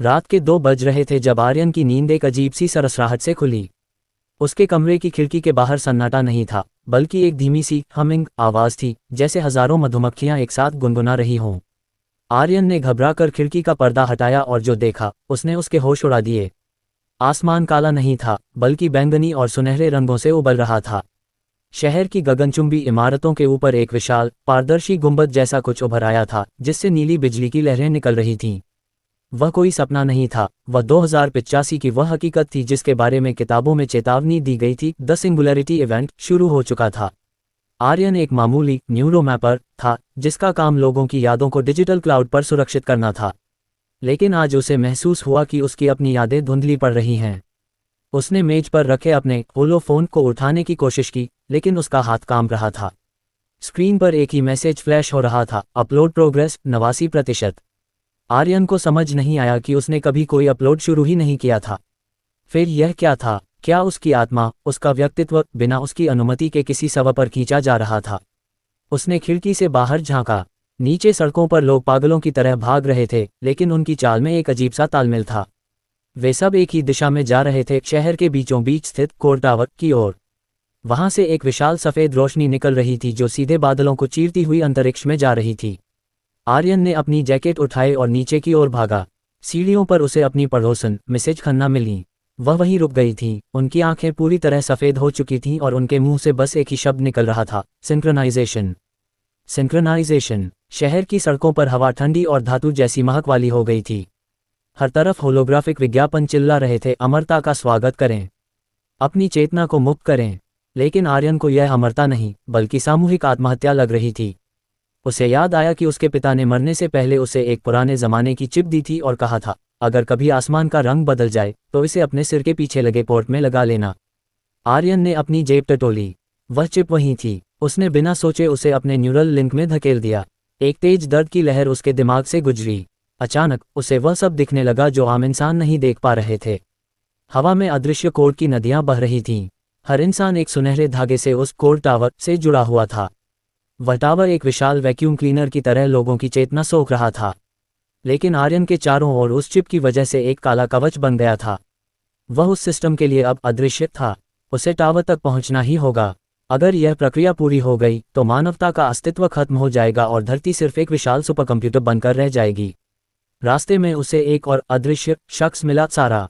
रात के 2 बज रहे थे जब आर्यन की नींद एक अजीब सी सरसराहट से खुली। उसके कमरे की खिड़की के बाहर सन्नाटा नहीं था, बल्कि एक धीमी सी हमिंग आवाज थी, जैसे हजारों मधुमक्खियां एक साथ गुनगुना रही हों। आर्यन ने घबराकर खिड़की का पर्दा हटाया और जो देखा उसने उसके होश उड़ा दिए। आसमान काला नहीं था, बल्कि बैंगनी और सुनहरे रंगों से उबल रहा था। शहर की गगनचुंबी इमारतों के ऊपर एक विशाल पारदर्शी गुंबद जैसा कुछ उभर आया था, जिससे नीली बिजली की लहरें निकल रही थीं। वह कोई सपना नहीं था, वह 2085 की वह हकीकत थी जिसके बारे में किताबों में चेतावनी दी गई थी। द सिंगुलैरिटी इवेंट शुरू हो चुका था। आर्यन एक मामूली न्यूरोमैपर था, जिसका काम लोगों की यादों को डिजिटल क्लाउड पर सुरक्षित करना था। लेकिन आज उसे महसूस हुआ कि उसकी अपनी यादें धुंधली पड़ रही हैं। उसने मेज पर रखे अपने होलोफोन को उठाने की कोशिश की, लेकिन उसका हाथ कांप रहा था। स्क्रीन पर एक ही मैसेज फ्लैश हो रहा था, अपलोड प्रोग्रेस 89%। आर्यन को समझ नहीं आया कि उसने कभी कोई अपलोड शुरू ही नहीं किया था। फिर यह क्या था? क्या उसकी आत्मा, उसका व्यक्तित्व, बिना उसकी अनुमति के किसी शव पर खींचा जा रहा था? उसने खिड़की से बाहर झांका। नीचे सड़कों पर लोग पागलों की तरह भाग रहे थे, लेकिन उनकी चाल में एक अजीब सा तालमेल था। वे सब एक ही दिशा में जा रहे थे, शहर के बीचों बीच स्थित कोर टावर की ओर। वहां से एक विशाल सफेद रोशनी निकल रही थी जो सीधे बादलों को चीरती हुई अंतरिक्ष में जा रही थी। आर्यन ने अपनी जैकेट उठाई और नीचे की ओर भागा। सीढ़ियों पर उसे अपनी पड़ोसन मिसेज खन्ना मिली। वह वहीं रुक गई थी। उनकी आंखें पूरी तरह सफ़ेद हो चुकी थीं और उनके मुंह से बस एक ही शब्द निकल रहा था, सिंक्रोनाइजेशन। सिंक्रोनाइजेशन। शहर की सड़कों पर हवा ठंडी और धातु जैसी महक वाली हो गई थी। हर तरफ होलोग्राफिक विज्ञापन चिल्ला रहे थे, अमरता का स्वागत करें, अपनी चेतना को मुक्त करें। लेकिन आर्यन को यह अमरता नहीं, बल्कि सामूहिक आत्महत्या लग रही थी। उसे याद आया कि उसके पिता ने मरने से पहले उसे एक पुराने ज़माने की चिप दी थी और कहा था, अगर कभी आसमान का रंग बदल जाए तो इसे अपने सिर के पीछे लगे पोर्ट में लगा लेना। आर्यन ने अपनी जेब टटोली। वह चिप वहीं थी। उसने बिना सोचे उसे अपने न्यूरल लिंक में धकेल दिया। एक तेज दर्द की लहर उसके दिमाग से गुजरी। अचानक उसे वह सब दिखने लगा जो आम इंसान नहीं देख पा रहे थे। हवा में अदृश्य कोड की नदियां बह रही थीं। हर इंसान एक सुनहरे धागे से उस कोड टावर से जुड़ा हुआ था। वह टावर एक विशाल वैक्यूम क्लीनर की तरह लोगों की चेतना सोख रहा था। लेकिन आर्यन के चारों ओर उस चिप की वजह से एक काला कवच बन गया था। वह उस सिस्टम के लिए अब अदृश्य था। उसे टावर तक पहुंचना ही होगा। अगर यह प्रक्रिया पूरी हो गई तो मानवता का अस्तित्व खत्म हो जाएगा और धरती सिर्फ एक विशाल सुपरकंप्यूटर बनकर रह जाएगी। रास्ते में उसे एक और अदृश्य शख्स मिला, सारा।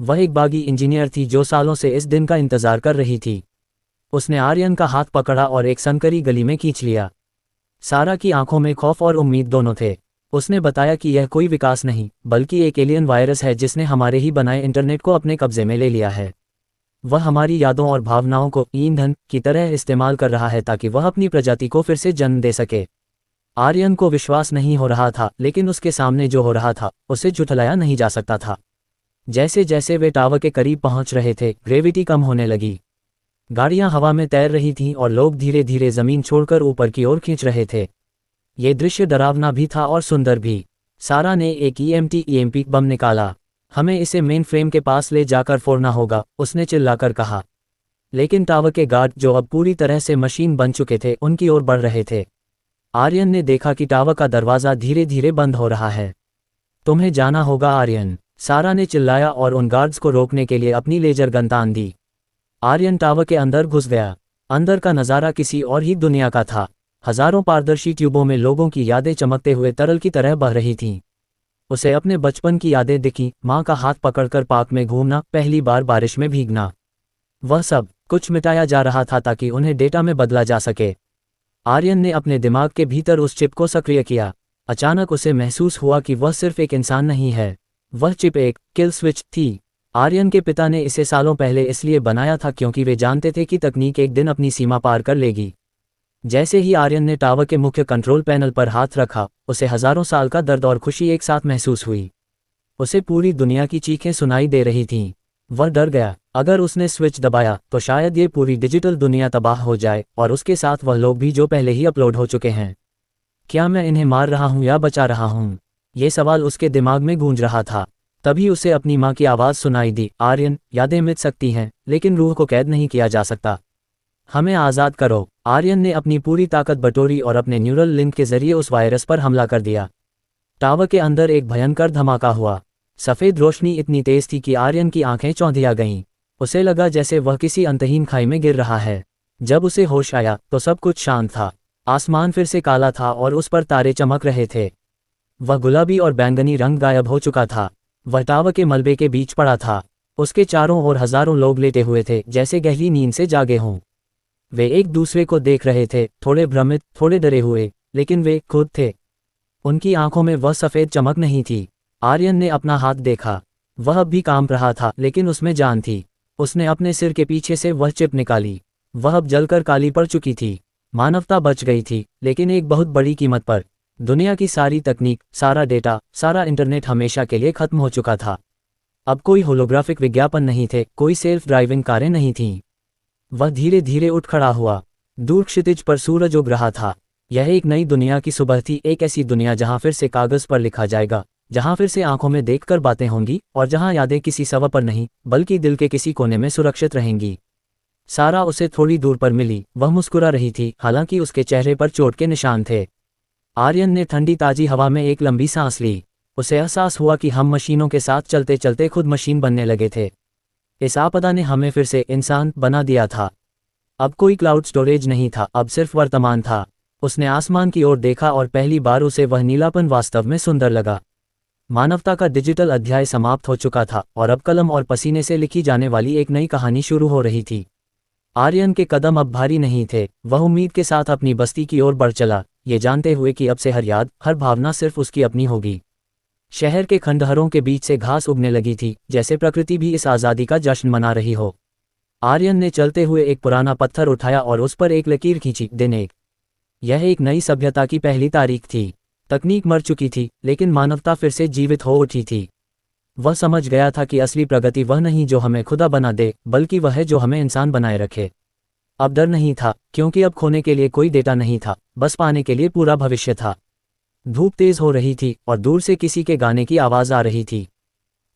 वह एक बागी इंजीनियर थी जो सालों से इस दिन का इंतजार कर रही थी। उसने आर्यन का हाथ पकड़ा और एक संकरी गली में खींच लिया। सारा की आंखों में खौफ और उम्मीद दोनों थे। उसने बताया कि यह कोई विकास नहीं, बल्कि एक एलियन वायरस है जिसने हमारे ही बनाए इंटरनेट को अपने कब्जे में ले लिया है। वह हमारी यादों और भावनाओं को ईंधन की तरह इस्तेमाल कर रहा है ताकि वह अपनी प्रजाति को फिर से जन्म दे सके। आर्यन को विश्वास नहीं हो रहा था, लेकिन उसके सामने जो हो रहा था उसे झुठलाया नहीं जा सकता था। जैसे जैसे वे टावर के करीब पहुंच रहे थे, ग्रेविटी कम होने लगी। गाड़ियां हवा में तैर रही थीं और लोग धीरे धीरे जमीन छोड़कर ऊपर की ओर खींच रहे थे। ये दृश्य डरावना भी था और सुंदर भी। सारा ने एक ईएमपी बम निकाला। हमें इसे मेन फ्रेम के पास ले जाकर फोड़ना होगा, उसने चिल्लाकर कहा। लेकिन टावर के गार्ड, जो अब पूरी तरह से मशीन बन चुके थे, उनकी ओर बढ़ रहे थे। आर्यन ने देखा कि टावर का दरवाज़ा धीरे धीरे बंद हो रहा है। तुम्हें जाना होगा आर्यन, सारा ने चिल्लाया और उन गार्ड्स को रोकने के लिए अपनी लेजर गन तान दी। आर्यन टावर के अंदर घुस गया। अंदर का नज़ारा किसी और ही दुनिया का था। हजारों पारदर्शी ट्यूबों में लोगों की यादें चमकते हुए तरल की तरह बह रही थीं। उसे अपने बचपन की यादें दिखीं, माँ का हाथ पकड़कर पार्क में घूमना, पहली बार बारिश में भीगना। वह सब कुछ मिटाया जा रहा था ताकि उन्हें डेटा में बदला जा सके। आर्यन ने अपने दिमाग के भीतर उस चिप को सक्रिय किया। अचानक उसे महसूस हुआ कि वह सिर्फ एक इंसान नहीं है, वह चिप एक किल स्विच थी। आर्यन के पिता ने इसे सालों पहले इसलिए बनाया था क्योंकि वे जानते थे कि तकनीक एक दिन अपनी सीमा पार कर लेगी। जैसे ही आर्यन ने टावर के मुख्य कंट्रोल पैनल पर हाथ रखा, उसे हजारों साल का दर्द और खुशी एक साथ महसूस हुई। उसे पूरी दुनिया की चीखें सुनाई दे रही थीं। वह डर गया। अगर उसने स्विच दबाया तो शायद ये पूरी डिजिटल दुनिया तबाह हो जाए और उसके साथ वह लोग भी जो पहले ही अपलोड हो चुके हैं। क्या मैं इन्हें मार रहा हूँ या बचा रहा हूँ? ये सवाल उसके दिमाग में गूंज रहा था। तभी उसे अपनी माँ की आवाज़ सुनाई दी, आर्यन, यादें मिट सकती हैं, लेकिन रूह को कैद नहीं किया जा सकता। हमें आज़ाद करो। आर्यन ने अपनी पूरी ताकत बटोरी और अपने न्यूरल लिंक के जरिए उस वायरस पर हमला कर दिया। टावर के अंदर एक भयंकर धमाका हुआ। सफ़ेद रोशनी इतनी तेज थी कि आर्यन की आंखें चौंधिया गईं। उसे लगा जैसे वह किसी अंतहीन खाई में गिर रहा है। जब उसे होश आया तो सब कुछ शांत था। आसमान फिर से काला था और उस पर तारे चमक रहे थे। वह गुलाबी और बैंगनी रंग गायब हो चुका था। वह टावर के मलबे के बीच पड़ा था। उसके चारों ओर हजारों लोग लेटे हुए थे, जैसे गहरी नींद से जागे हों। वे एक दूसरे को देख रहे थे, थोड़े भ्रमित, थोड़े डरे हुए, लेकिन वे खुद थे। उनकी आंखों में वह सफ़ेद चमक नहीं थी। आर्यन ने अपना हाथ देखा। वह अब भी कांप रहा था, लेकिन उसमें जान थी। उसने अपने सिर के पीछे से वह चिप निकाली। वह अब जलकर काली पड़ चुकी थी। मानवता बच गई थी, लेकिन एक बहुत बड़ी कीमत पर। दुनिया की सारी तकनीक, सारा डेटा, सारा इंटरनेट हमेशा के लिए खत्म हो चुका था। अब कोई होलोग्राफिक विज्ञापन नहीं थे, कोई सेल्फ ड्राइविंग कारें नहीं थीं। वह धीरे धीरे उठ खड़ा हुआ। दूर क्षितिज पर सूरज उग रहा था। यह एक नई दुनिया की सुबह थी, एक ऐसी दुनिया जहां फिर से कागज पर लिखा जाएगा, जहां फिर से आंखों में देखकर बातें होंगी, और जहां यादें किसी सवा पर नहीं, बल्कि दिल के किसी कोने में सुरक्षित रहेंगी। सारा उसे थोड़ी दूर पर मिली। वह मुस्कुरा रही थी, हालांकि उसके चेहरे पर चोट के निशान थे। आर्यन ने ठंडी ताजी हवा में एक लंबी सांस ली। उसे एहसास हुआ कि हम मशीनों के साथ चलते चलते खुद मशीन बनने लगे थे। इस आपदा ने हमें फिर से इंसान बना दिया था। अब कोई क्लाउड स्टोरेज नहीं था, अब सिर्फ वर्तमान था। उसने आसमान की ओर देखा और पहली बार उसे वह नीलापन वास्तव में सुंदर लगा। मानवता का डिजिटल अध्याय समाप्त हो चुका था और अब कलम और पसीने से लिखी जाने वाली एक नई कहानी शुरू हो रही थी। आर्यन के कदम अब भारी नहीं थे। वह उम्मीद के साथ अपनी बस्ती की ओर बढ़ चला, ये जानते हुए कि अब से हर याद, हर भावना सिर्फ उसकी अपनी होगी। शहर के खंडहरों के बीच से घास उगने लगी थी, जैसे प्रकृति भी इस आज़ादी का जश्न मना रही हो। आर्यन ने चलते हुए एक पुराना पत्थर उठाया और उस पर एक लकीर खींची। दिन 1। यह एक नई सभ्यता की पहली तारीख थी। तकनीक मर चुकी थी, लेकिन मानवता फिर से जीवित हो उठी थी। वह समझ गया था कि असली प्रगति वह नहीं जो हमें खुदा बना दे, बल्कि वह है जो हमें इंसान बनाए रखे। अब डर नहीं था, क्योंकि अब खोने के लिए कोई डेटा नहीं था, बस पाने के लिए पूरा भविष्य था। धूप तेज हो रही थी और दूर से किसी के गाने की आवाज़ आ रही थी।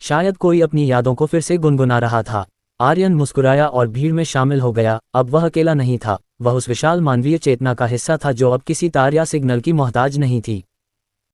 शायद कोई अपनी यादों को फिर से गुनगुना रहा था। आर्यन मुस्कुराया और भीड़ में शामिल हो गया। अब वह अकेला नहीं था, वह उस विशाल मानवीय चेतना का हिस्सा था जो अब किसी तार या सिग्नल की मोहताज नहीं थी।